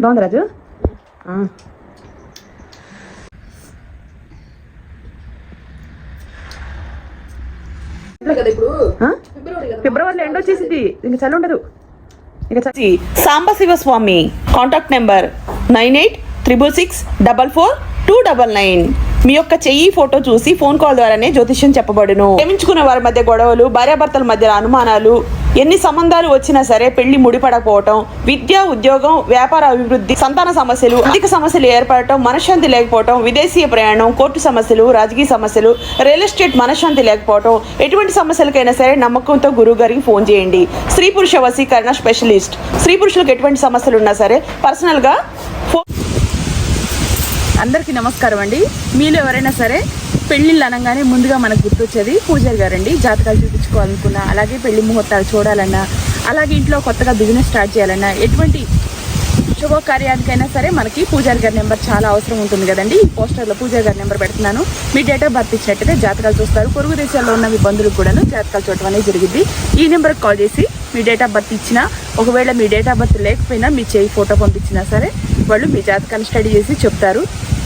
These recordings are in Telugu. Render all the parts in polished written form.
బాగుంది రాజు. ఫిబ్రవరిలో ఎండ్ వచ్చేసింది, ఇంకా చలి ఉండదు. సాంబశివస్వామి కాంటాక్ట్ నెంబర్ 9866644299. మీ యొక్క చెయ్యి ఫోటో చూసి ఫోన్ కాల్ ద్వారానే జ్యోతిష్యం చెప్పబడును. ప్రేమించుకున్న వారి మధ్య గొడవలు, భార్యాభర్తల మధ్య అనుమానాలు, ఎన్ని సంబంధాలు వచ్చినా సరే పెళ్లి ముడిపడకపోవటం, విద్య, ఉద్యోగం, వ్యాపార అభివృద్ధి, సంతాన సమస్యలు, ఆర్థిక సమస్యలు ఏర్పడటం, మనశ్శాంతి లేకపోవటం, విదేశీయ ప్రయాణం, కోర్టు సమస్యలు, రాజకీయ సమస్యలు, రియల్ ఎస్టేట్ మనశ్శాంతి లేకపోవటం, ఎటువంటి సమస్యలకైనా సరే నమ్మకంతో గురువు గారికి ఫోన్ చేయండి. స్త్రీ పురుష వశీకరణ స్పెషలిస్ట్. స్త్రీ పురుషులకు ఎటువంటి సమస్యలు ఉన్నా సరే పర్సనల్గా ఫోన్. అందరికీ నమస్కారం అండి. మీలో ఎవరైనా సరే పెళ్ళిళ్ళు అనగానే ముందుగా మనకు గుర్తొచ్చేది పూజారి గారండి. జాతకాలు చూపించుకోవాలనుకున్నా, అలాగే పెళ్లి ముహూర్తాలు చూడాలన్నా, అలాగే ఇంట్లో కొత్తగా బిజినెస్ స్టార్ట్ చేయాలన్నా, ఎటువంటి శుభకార్యానికైనా సరే మనకి పూజారి గారి నెంబర్ చాలా అవసరం ఉంటుంది కదండి. ఈ పోస్టర్లో పూజారి గారి నెంబర్ పెడుతున్నాను. మీ డేట్ ఆఫ్ బర్త్ ఇచ్చినట్టయితే జాతకాలు చూస్తారు. పొరుగు దేశాల్లో ఉన్న మీ బంధువులకు కూడాను జాతకాలు చూడటం అనేది జరిగింది. ఈ నెంబర్కి కాల్ చేసి మీ డేట్ ఆఫ్ బర్త్ ఇచ్చినా, ఒకవేళ మీ డేట్ ఆఫ్ బర్త్ లేకపోయినా మీ చేయి ఫోటో పంపించినా సరే వాళ్ళు మీ జాతకాలు స్టడీ చేసి చెప్తారు.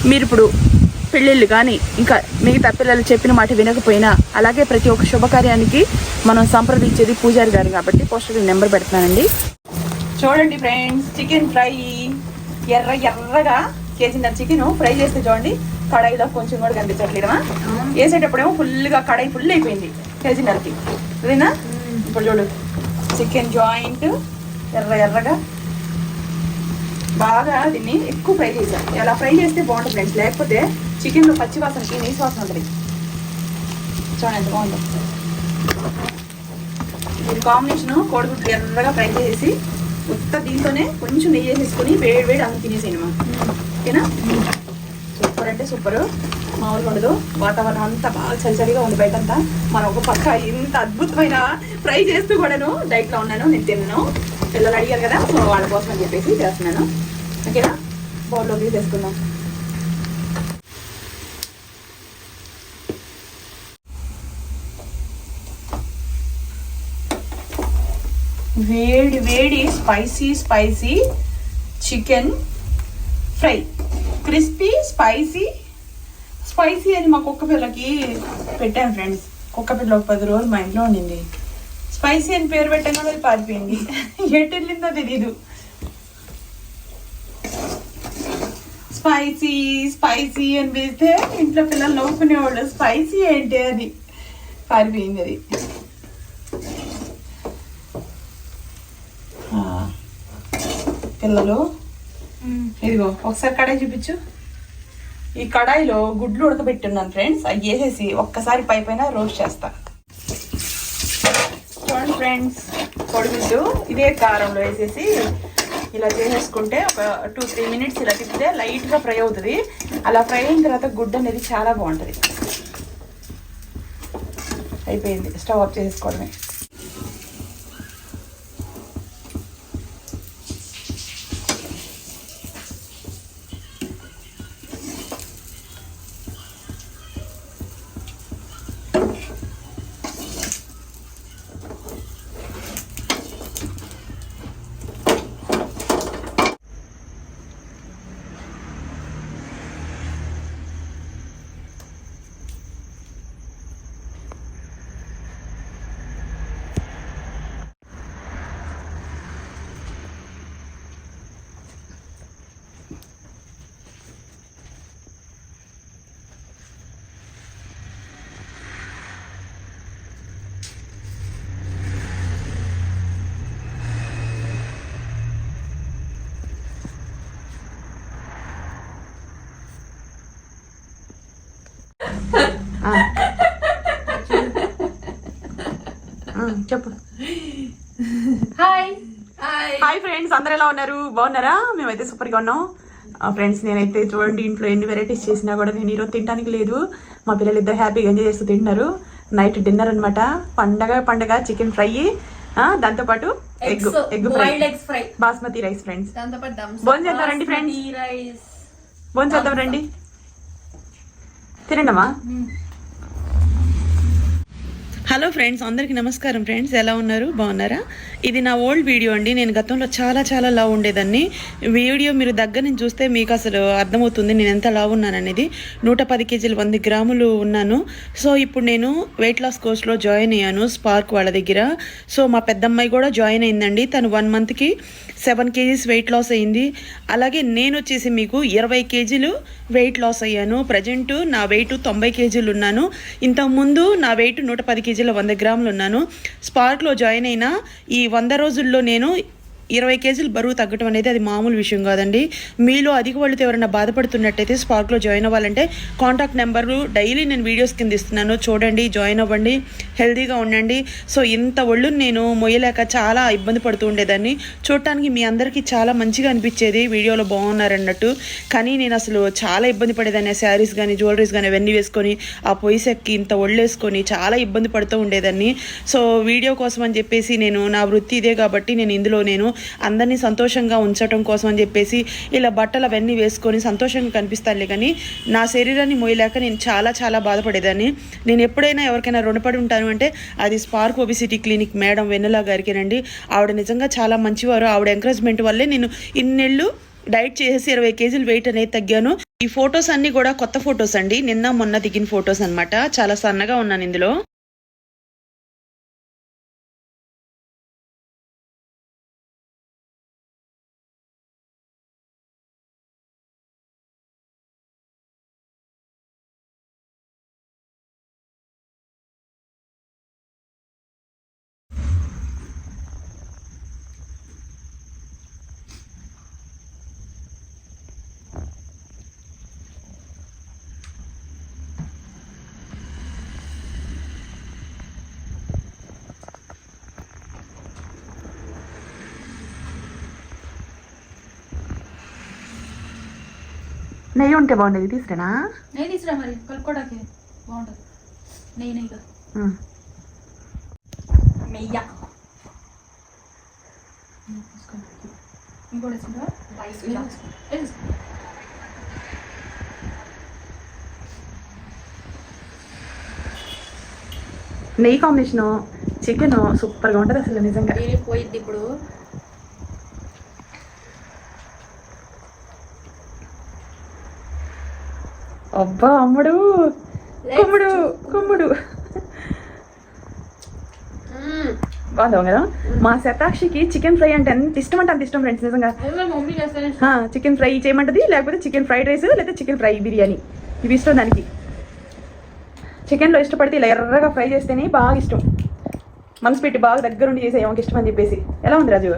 మీరు ఇప్పుడు పెళ్ళిళ్ళు కానీ ఇంకా మిగతా పిల్లలు చెప్పిన మాట వినకపోయినా, అలాగే ప్రతి ఒక్క శుభకార్యానికి మనం సంప్రదించేది పూజారి గారు కాబట్టి పోస్టర్ నెంబర్ పెడుతున్నానండి. చూడండి ఫ్రెండ్స్, చికెన్ ఫ్రై ఎర్రగా కేజీన్నర చికెన్ ఫ్రై చేస్తే చూడండి, కడాయిలో కొంచెం కూడా కనిపించట్లేదమ్మా. వేసేటప్పుడేమో ఫుల్గా కడాయి ఫుల్ అయిపోయింది కేజీన్నరకి, అదేనా? ఇప్పుడు చూడు చికెన్ జాయింట్ ఎర్రగా బాగా దీన్ని ఎక్కువ ఫ్రై చేశాను. ఎలా ఫ్రై చేస్తే బాగుంటుంది ఫ్రెండ్స్, లేకపోతే చికెన్లో పచ్చి వాసనకి నీసు వాసన ఉంటుంది. చూడండి ఎంత బాగుందో. దీని కాంబినేషను కోడిగుడ్లు ఎర్రగా ఫ్రై చేసి ఉత్త దీంతోనే కొంచెం నెయ్యి వేసేసుకొని వేడి అంత తినేసేయమ్మా, ఓకేనా? సూపర్ అంటే సూపర్, మామూలుగా ఉండదు. వాతావరణం అంతా బాగా చలిచలిగా ఉంది బయటంతా. మనం ఒక పక్క ఇంత అద్భుతమైన ఫ్రై చేస్తూ కూడాను డైట్లో ఉన్నాను. నేను తిన్నాను, పిల్లలు అడిగారు కదా, సో వాళ్ళ కోసం అని చెప్పేసి చేస్తున్నాను, ఓకేనా? బౌల్లోకి తీసుకుందాం. వేడి spicy chicken fry, crispy spicy అని మా కుక్క పిల్లకి పెట్టాను ఫ్రెండ్స్. కుక్క పిల్ల ఒక 10 రోజులు మా ఇంట్లో ఉండింది. స్పైసీ అని పేరు పెట్టాను, అది పారిపోయింది. ఎటు వెళ్ళిందో తెలీదు. స్పైసీ అని పిలిస్తే ఇంట్లో పిల్లలు నవ్వుకునేవాళ్ళు, స్పైసీ ఏంటి అని. పారిపోయింది అది. పిల్లలు ఇదిగో ఒకసారి కడాయి చూపించు. ఈ కడాయిలో గుడ్లు ఉడకబెట్టున్నాను ఫ్రెండ్స్. అవి వేసేసి ఒక్కసారి పైన రోస్ట్ చేస్తా. చూడండి ఫ్రెండ్స్, పొడిగుడ్డు ఇదే కారంలో వేసేసి ఇలా చేసేసుకుంటే ఒక 2-3 మినిట్స్ ఇలా తిప్పితే లైట్గా ఫ్రై అవుతుంది. అలా ఫ్రై అయిన తర్వాత గుడ్డు అనేది చాలా బాగుంటుంది. అయిపోయింది, స్టవ్ ఆఫ్ చేసుకోవడమే. చెప్పు. హాయ్ ఫ్రెండ్స్, అందరు ఎలా ఉన్నారు? బాగున్నారా? మేమైతే సూపర్గా ఉన్నాం ఫ్రెండ్స్. నేనైతే చూడండి, ఇంట్లో ఎన్ని వెరైటీస్ చేసినా కూడా నేను ఈరోజు తినడానికి లేదు. మా పిల్లలు ఇద్దరు హ్యాపీగా ఎంజాయ్ చేస్తూ తింటున్నారు. నైట్ డిన్నర్ అనమాట, పండగ చికెన్ ఫ్రై, దాంతోపాటు egg fry, basmati rice friends. భోజనం చేద్దాం రండి ఫ్రెండ్స్, భోజనం చేద్దాం రండి, తినండమ్మా. హలో ఫ్రెండ్స్, అందరికీ నమస్కారం. ఫ్రెండ్స్, ఎలా ఉన్నారు? బాగున్నారా? ఇది నా ఓల్డ్ వీడియో అండి. నేను గతంలో చాలా లావు ఉండేదాన్ని. వీడియో మీరు దగ్గర నుంచి చూస్తే మీకు అసలు అర్థమవుతుంది నేను ఎంత లావు ఉన్నాను అనేది. 110 కేజీలు 100 గ్రాములు ఉన్నాను. సో ఇప్పుడు నేను వెయిట్ లాస్ కోర్స్లో జాయిన్ అయ్యాను స్పార్క్ వాళ్ళ దగ్గర. సో మా పెద్దమ్మాయి కూడా జాయిన్ అయిందండి. తను 1 మంత్కి 7 కేజీస్ వెయిట్ లాస్ అయింది. అలాగే నేను వచ్చేసి మీకు 20 కేజీలు వెయిట్ లాస్ అయ్యాను. ప్రజెంట్ నా వెయిట్ 90 కేజీలు ఉన్నాను. ఇంతకుముందు నా వెయిట్ 110 కేజీల 100 గ్రాములు ఉన్నాను. స్పార్క్లో జాయిన్ అయిన ఈ 100 రోజుల్లో నేను 20 కేజీలు బరువు తగ్గడం అనేది అది మామూలు విషయం కాదండి. మీలో అధిక వాళ్ళతో ఎవరైనా బాధపడుతున్నట్టయితే స్పార్క్లో జాయిన్ అవ్వాలంటే కాంటాక్ట్ నెంబర్లు డైలీ నేను వీడియోస్ కింద ఇస్తున్నాను, చూడండి, జాయిన్ అవ్వండి, హెల్తీగా ఉండండి. సో ఇంత ఒళ్ళు నేను మొయ్యలేక చాలా ఇబ్బంది పడుతూ ఉండేదాన్ని. చూడటానికి మీ అందరికీ చాలా మంచిగా అనిపించేది, వీడియోలో బాగున్నారన్నట్టు. కానీ నేను అసలు చాలా ఇబ్బంది పడేదాన్ని. శారీస్ కానీ జ్యువెలరీస్ కానీ అవన్నీ వేసుకొని ఆ పొయ్యిసెక్కి ఇంత ఒళ్ళేసుకొని చాలా ఇబ్బంది పడుతూ ఉండేదాన్ని. సో వీడియో కోసం అని చెప్పేసి నేను నా వృత్తి ఇదే కాబట్టి నేను అందరినీ సంతోషంగా ఉంచడం కోసం అని చెప్పేసి ఇలా బట్టలు అవన్నీ వేసుకొని సంతోషంగా కనిపిస్తానులే. కానీ నా శరీరాన్ని మోయలేక నేను చాలా బాధపడేదాన్ని. నేను ఎప్పుడైనా ఎవరికైనా రుణపడి ఉంటాను అంటే అది స్పార్క్ ఒబిసిటీ క్లినిక్ మేడం వెన్నెల గారికేనండి. ఆవిడ నిజంగా చాలా మంచివారు. ఆవిడ ఎంకరేజ్మెంట్ వల్లే నేను ఇన్నేళ్ళు డైట్ చేసి 20 కేజీలు వెయిట్ అనేది తగ్గాను. ఈ ఫొటోస్ అన్నీ కూడా కొత్త ఫొటోస్ అండి, నిన్న మొన్న దిగిన ఫొటోస్ అనమాట. చాలా సన్నగా ఉన్నాను ఇందులో. నెయ్యి ఉంటే బాగుండేది, తీసుకురా. నెయ్యి తీసుకురా, మరి కలుపుకోవడానికి బాగుంటుంది. నెయ్యి కదా నెయ్య ఇంకోటి నెయ్యి కాంబినేషను చికెన్ సూపర్గా ఉంటుంది అసలు నిజంగా. పోయిద్ది ఇప్పుడు. అబ్బా అమ్ముడు కుమ్ముడు బాగుందాం కదా. మా శతాక్షికి చికెన్ ఫ్రై అంటే ఎంత ఇష్టం అంటే అంత ఇష్టం ఫ్రెండ్స్ నిజంగా. చికెన్ ఫ్రై చేయమంటది, లేకపోతే చికెన్ ఫ్రైడ్ రైస్, లేకపోతే చికెన్ ఫ్రై బిర్యానీ, ఇవి ఇష్టం దానికి. చికెన్లో ఇష్టపడితే ఇలా ఎర్రగా ఫ్రై చేస్తేనే బాగా ఇష్టం. మనసు పెట్టి బాగా దగ్గరుండి చేసే ఏమకి ఇష్టం అని చెప్పేసి. ఎలా ఉంది రాజు?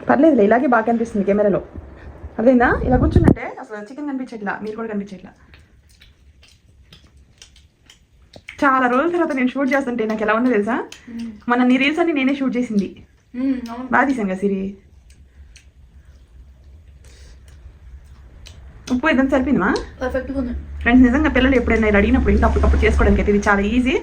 పర్లేదులే, ఇలాగే బాగా కనిపిస్తుంది కెమెరాలో. అదేందా ఇలా కూర్చుందంటే అసలు చికెన్ కనిపించట్లా, మీరు కూడా కనిపించట్లా. చాలా రోజుల తర్వాత నేను షూట్ చేస్తుంటే నాకు ఎలా ఉందో తెలుసా, మన నీ రీల్స్ అన్ని నేనే షూట్ చేసింది. బాగా తీసాను కదా సిరి. ఉప్పు ఇదంతా సరిపోయిందమ్మా, పర్ఫెక్ట్గా ఉంది ఫ్రెండ్స్. నిజంగా పిల్లలు ఎప్పుడైనా ఇలా అడిగినప్పుడు ఇంకా అప్పటికప్పుడు చేసుకోవడానికి అయితే ఇది చాలా ఈజీ.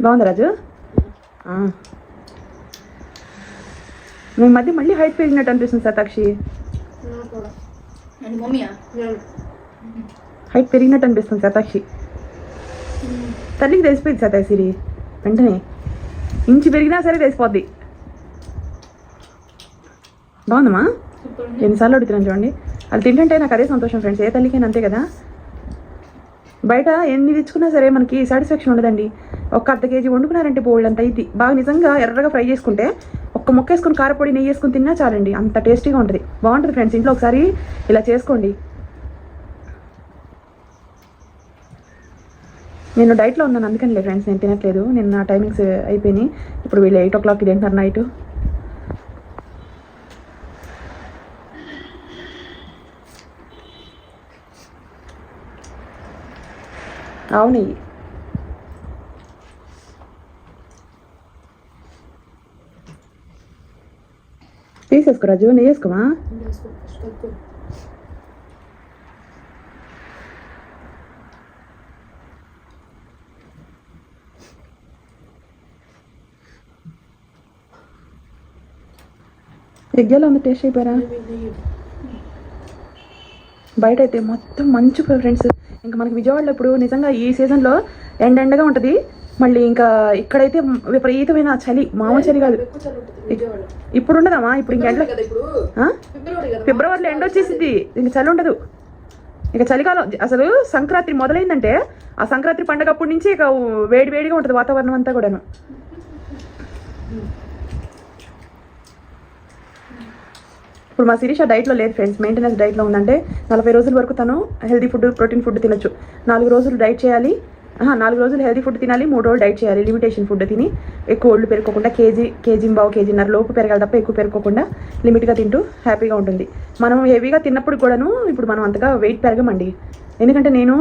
బాగుంది రాజు. మీ మధ్య మళ్ళీ హైట్ పెరిగినట్టు అనిపిస్తుంది శతాక్షి. హైట్ పెరిగినట్టు అనిపిస్తుంది శతాక్షి. తల్లికి తెలిసిపోయింది శతాక్షి వెంటనే. ఇంచి పెరిగినా సరే తెలిసిపోద్ది. బాగుందమ్మా. ఎన్నిసార్లు అడుగుతున్నాను చూడండి. అది తింటుంటే నాకు అదే సంతోషం ఫ్రెండ్స్. ఏ తల్లికైనా అంతే కదా. బయట ఎన్ని తెచ్చుకున్నా సరే మనకి సాటిస్ఫాక్షన్ ఉండదండి. ఒక 1/2 కేజీ వండుకున్నారంటే బోల్డ్ అంత ఇది. బాగా నిజంగా ఎర్రగా ఫ్రై చేసుకుంటే ఒక్క ముక్క వేసుకుని కారపొడి నెయ్యి వేసుకుని తిన్నా చాలండి, అంత టేస్టీగా ఉంటుంది. బాగుంటుంది ఫ్రెండ్స్, ఇంట్లో ఒకసారి ఇలా చేసుకోండి. నేను డైట్లో ఉన్నాను అందుకనిలే ఫ్రెండ్స్, నేను తినట్లేదు. నేను నా టైమింగ్స్ అయిపోయినాయి. ఇప్పుడు వీళ్ళు 8 o'clock తింటున్నారు నైట్. ఆవు నెయ్యి. తీసేసుకో రాజు, నెయ్యి వేసుకోమా. ఎగ్గాలో ఉంది, టేస్ట్ అయిపోయారా? బయట అయితే మొత్తం మంచు ఫ్రెండ్స్. ఇంకా మనకి విజయవాడలో ఇప్పుడు నిజంగా ఈ సీజన్లో ఎండగా ఉంటుంది. మళ్ళీ ఇంకా ఇక్కడైతే విపరీతమైన చలి, మామూలు చలి కాదు. ఇప్పుడు ఉండదమ్మా, ఇప్పుడు ఇంక ఎండ ఫిబ్రవరిలో ఎండ వచ్చేసింది, ఇంక చలి ఉండదు. ఇక చలికాలం అసలు సంక్రాంతి మొదలైందంటే ఆ సంక్రాంతి పండగ అప్పటి నుంచి ఇక వేడి వేడిగా ఉంటుంది వాతావరణం అంతా కూడాను. ఇప్పుడు మా శిరీష డైట్లో లేదు ఫ్రెండ్స్, మెయింటెనెన్స్ డైట్లో ఉందంటే 40 రోజుల వరకు తను హెల్తీ ఫుడ్, ప్రోటీన్ ఫుడ్ తినొచ్చు. 4 రోజులు డైట్ చేయాలి, 4 రోజులు హెల్తీ ఫుడ్ తినాలి, 3 రోజులు డైట్ చేయాలి. లిమిటేషన్ ఫుడ్ తిని ఎక్కువ ఒళ్ళు పెరుకోకుండా కేజీన్నర లోపు పెరగాలి తప్ప ఎక్కువ పెరుకోకుండా లిమిట్గా తింటూ హ్యాపీగా ఉంటుంది. మనం హెవీగా తిన్నప్పుడు కూడాను ఇప్పుడు మనం అంతగా వెయిట్ పెరగమండి. ఎందుకంటే నేను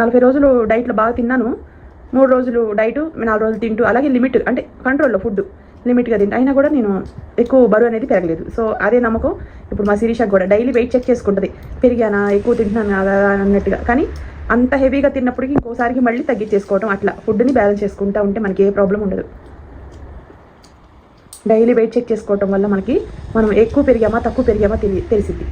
40 రోజులు డైట్లో బాగా తిన్నాను, 3 రోజులు డైట్, 4 రోజులు తింటూ అలాగే లిమిట్ అంటే కంట్రోల్లో ఫుడ్ లిమిట్గా తింటా, అయినా కూడా నేను ఎక్కువ బరువు అనేది పెరగలేదు. సో అదే నమ్మకం ఇప్పుడు మా శిరీషకు కూడా. డైలీ వెయిట్ చెక్ చేసుకుంటుంది, పెరిగానా, ఎక్కువ తింటున్నాను కదా అన్నట్టుగా. కానీ అంత హెవీగా తిన్నప్పటికీ ఇంకోసారికి మళ్ళీ తగ్గించేసుకోవటం, అట్లా ఫుడ్ని బ్యాలెన్స్ చేసుకుంటూ ఉంటే మనకి ఏ ప్రాబ్లం ఉండదు. డైలీ వెయిట్ చెక్ చేసుకోవటం వల్ల మనకి మనం ఎక్కువ పెరిగామా తక్కువ పెరిగామా తెలిసిద్ది.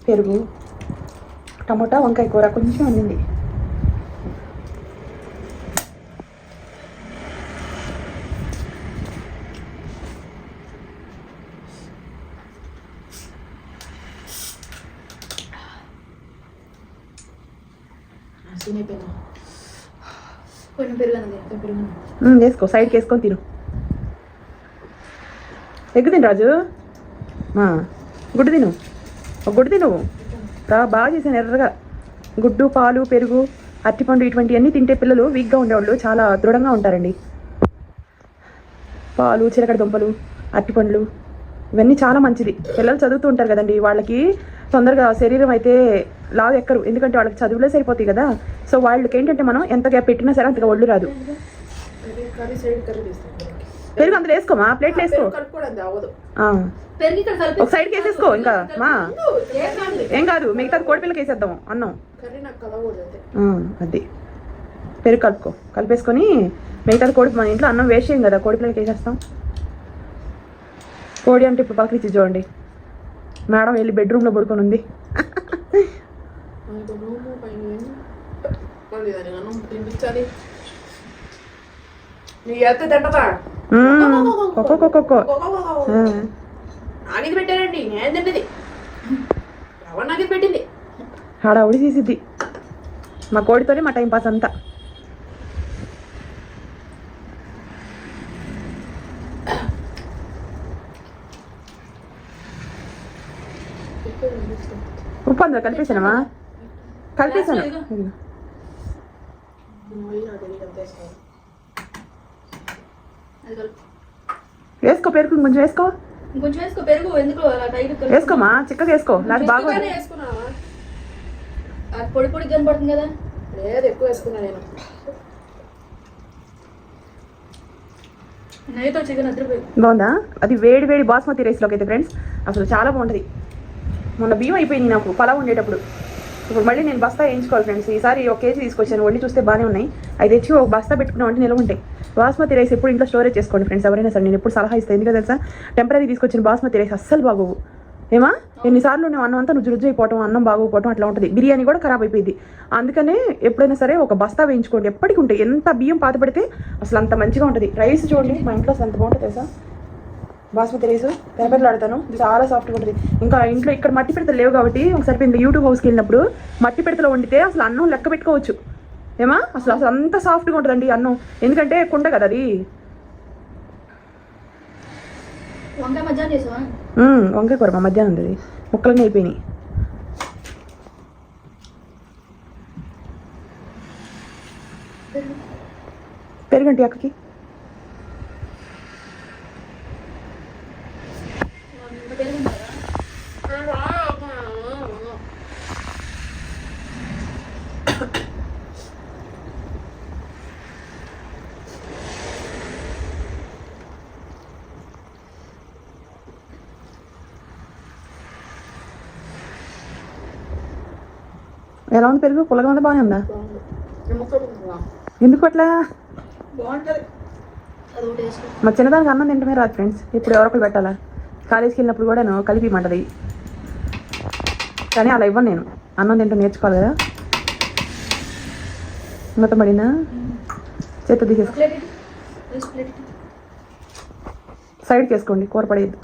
పెరుగు, టమోటా, వంకాయ కూర కొంచెం అందింది. వేసుకో, సైడ్కి వేసుకొని తిను. ఎగ్గు తిను రాజు, గుడ్డు తిను, ఒక గుడ్డు తిను. బాగా చేశాను ఎర్రగా. గుడ్డు, పాలు, పెరుగు, అరటిపండు ఇటువంటివన్నీ తింటే పిల్లలు వీక్గా ఉండేవాళ్ళు చాలా దృఢంగా ఉంటారండి. పాలు, చిలకడ దుంపలు, అరటిపండ్లు ఇవన్నీ చాలా మంచిది. పిల్లలు చదువుతూ ఉంటారు కదండి, వాళ్ళకి తొందరగా శరీరం అయితే లావు ఎక్కరు, ఎందుకంటే వాళ్ళకి చదువులే సరిపోతాయి కదా. సో వాళ్ళకి ఏంటంటే మనం ఎంతగా పెట్టినా సరే అంతగా ఒళ్ళు రాదు. పెరుగు అందులో వేసుకోమా, ప్లేట్లు వేసుకో, ఒక సైడ్కి వేసేసుకో. ఇంకా ఏం కాదు, మిగతాది కోడిపిల్లకి వేసేద్దాం అన్నం. అది పెరుగు కలుపుకో, కలిపేసుకొని మిగతాది మన ఇంట్లో అన్నం వేస్ట్ చేయం కదా, కోడిపిల్లకి వేసేస్తాం. కోడి అంటే ఇప్పుడు పలకరించి చూడండి, మేడం వెళ్ళి బెడ్రూమ్లో పడుకొని ఉంది. హడావుడి తీసిద్ది మా కోడితోనే మా టైం పాస్ అంతా. ఉప్పు అందులో కలిపేసానమ్మా, కలిపేసాను. వేసుకో పెరుగు, కొంచెం వేసుకో, వేసుకోమా, చిక్కగా వేసుకో, నాకు బాగా పొడి పొడి కనపడుతుంది కదా. లేదు, ఎక్కువ వేసుకున్నా నేను. నెయ్యితో చికెన్ అదిరిపోయింది, బాగుందా? అది వేడి వేడి బాస్మతి రైస్లోకి అయితే ఫ్రెండ్స్ అసలు చాలా బాగుంటుంది. మొన్న బియ్యం అయిపోయింది నాకు పలావ్ ఉండేటప్పుడు. ఇప్పుడు మళ్ళీ నేను బస్తా వేయించుకోవాలి ఫ్రెండ్స్. ఈసారి 1 కేజీ తీసుకొచ్చాను, వండి చూస్తే బాగానే ఉన్నాయి. అది తెచ్చి ఒక బస్తా పెట్టుకున్నాం అంటే నిలవ ఉంటాయి. బాస్మతి రైస్ ఎప్పుడు ఇంట్లో స్టోరేజ్ చేసుకోండి ఫ్రెండ్స్, ఎవరైనా సరే. నేను ఎప్పుడు సలహా ఇస్తాను, ఎందుకంటే తెలుసా, టెంపరీ తీసుకొచ్చిన బాస్మతి రైస్ అస్సలు బాగోవు. ఏమా ఎన్నిసార్లు నువ్వు అన్నం అంతా రుజ్జు అయిపోవటం, అన్నం బాగోపోవటం అట్లా ఉంటుంది. బిర్యానీ కూడా ఖరాబ్ అయిపోయింది. అందుకనే ఎప్పుడైనా సరే ఒక బస్తా వేయించుకోండి, ఎప్పటికి ఉంటాయి. ఎంత బియ్యం పాత పడితే అసలు అంత మంచిగా ఉంటుంది. రైస్ చూడండి మా ఇంట్లో అసలు ఎంత బాగుంటుంది తెలుసా, బాస్మతి రైస్ పెరపెరలాడతాను, చాలా సాఫ్ట్గా ఉంటుంది. ఇంకా ఇంట్లో ఇక్కడ మట్టి పిడతలు లేవు కాబట్టి ఒకసారి నేను యూట్యూబ్ హౌస్కి వెళ్ళినప్పుడు మట్టి పిడతలో వండితే అసలు అన్నం లెక్క పెట్టుకోవచ్చు. ఏమా అసలు అసలు అంత సాఫ్ట్గా ఉంటుందండి అన్నం, ఎందుకంటే కుండ కదా అది. వంకాయ కూర మా మధ్యాహ్నం ఉంది, ముక్కలన్నీ అయిపోయినాయి. పెరుగంటి అక్కకి ఎలా ఉంది పెరుగు? పుల్లగా ఉందా బాగానే ఉందా? బాగుంది. నిమ్మకాయ ఉందా? ఎందుకు అట్లా? బాగుంటుంది. అది ఒకటి వేసుకో. మా చిన్నదానికి అన్నం తింటమే రాదు ఫ్రెండ్స్. ఇప్పుడు ఎవరొకరు పెట్టాలా? కాలేజీకి వెళ్ళినప్పుడు కూడాను కలిపి ఇమ్మంటది, కానీ అలా ఇవ్వను నేను. అన్నం తింటూ నేర్చుకోవాలి కదా. మొత్తం పడిందా? చేత తీసేసుకో, ప్లేట్ ఇటు. వేసి ప్లేట్ ఇటు. సైడ్కి వేసుకోండి, కూర పడేది.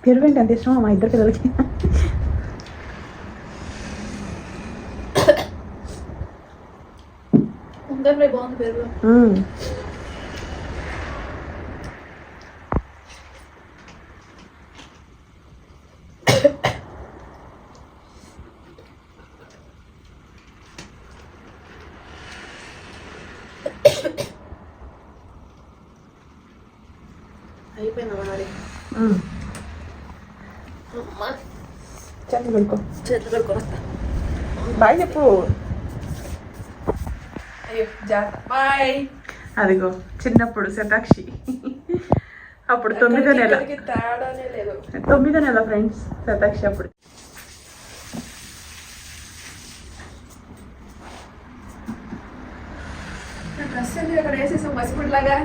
పెరుగు అంటే అంత ఇష్టమా మా ఇద్దరు పిల్లలకి? వంకాయ ఫ్రై బాగుంది పెరుగు. అయిపోయిందా మరి? చేతులు కడుక్కో. చేతులు కడుక్కొని బాయ్ చెప్పు. అయ్యో బాయ్. అదిగో చిన్నప్పుడు శతాక్షి, అప్పుడు 9వ నెల. తేడానే లేదు. 9వ నెల ఫ్రెండ్స్ శతాక్షి అప్పుడు. డ్రెస్ ఎందుకు అక్కడ వేసేసాం మసిపుడిలాగా?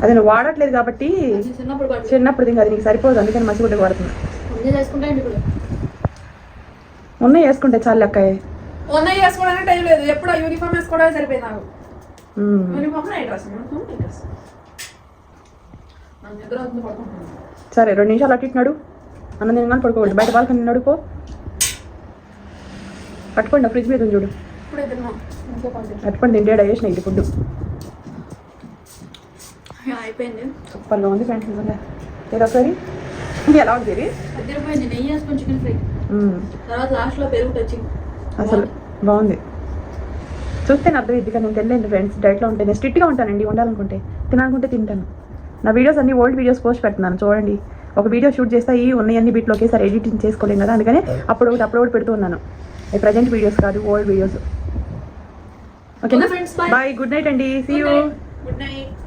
అది నువ్వు వాడట్లేదు కాబట్టి చిన్నప్పుడు ఇంకా అది నీకు సరిపోదు, అందుకని మసిగుడ్డకు వాడుతున్నా. చేసుకుంటాయండి ఇప్పుడు. ఉన్నాయి వేసుకుంటే చాలు అక్కయ్య. ఉన్నాయి వేసుకోవడానికి టైం లేదు. ఎప్పుడు యూనిఫామ్ వేసుకోవడానికి సరిపోయింది నాకు. Uniform night dress. నిద్ర అవుతుంది, పడుకుంటున్నాను. సరే 2 నిమిషాలు అటు ఇటు నడు. అన్నం తినగానే పడుకోకూడదు, బయట బాల్కనీ నడుకో. పట్టుకోండి, ఫ్రిడ్జ్ మీద ఉంది చూడు. ఇప్పుడే తిన్నాం. పట్టుకోండి, తింటే వేసిన ఇది ఫుడ్ అయిపోయింది. సూపర్గా ఉంది ఫ్రెండ్స్. నిజంగా ఏదో ఒకసారి ఎలా ఉంది ఇది? అదిరిపోయింది. నెయ్యి వేసుకొని చికెన్ ఫ్రై, తర్వాత లాస్ట్లో పెరుగు టచింగ్. అసలు బాగుంది. చూస్తే నా అర్థం ఇది, కానీ నేను తెలియదు ఫ్రెండ్స్. డైట్లో ఉంటే నేను స్ట్రిక్ట్గా ఉంటానండి. ఉండాలనుకుంటే, తినాలనుకుంటే తింటాను. నా వీడియోస్ అన్ని ఓల్డ్ వీడియోస్ పోస్ట్ పెడుతున్నాను చూడండి. ఒక వీడియో షూట్ చేస్తే ఈ ఉన్నాయన్ని బిట్లు ఒకేసారి ఎడిటింగ్ చేసుకోలేము కదా, అందుకని అప్పుడు అప్లోడ్ పెడుతూ ఉన్నాను. ప్రజెంట్ వీడియోస్ కాదు, ఓల్డ్ వీడియోస్. ఓకేనా ఫ్రెండ్స్? బాయ్, గుడ్ నైట్ అండి. See you. Good night.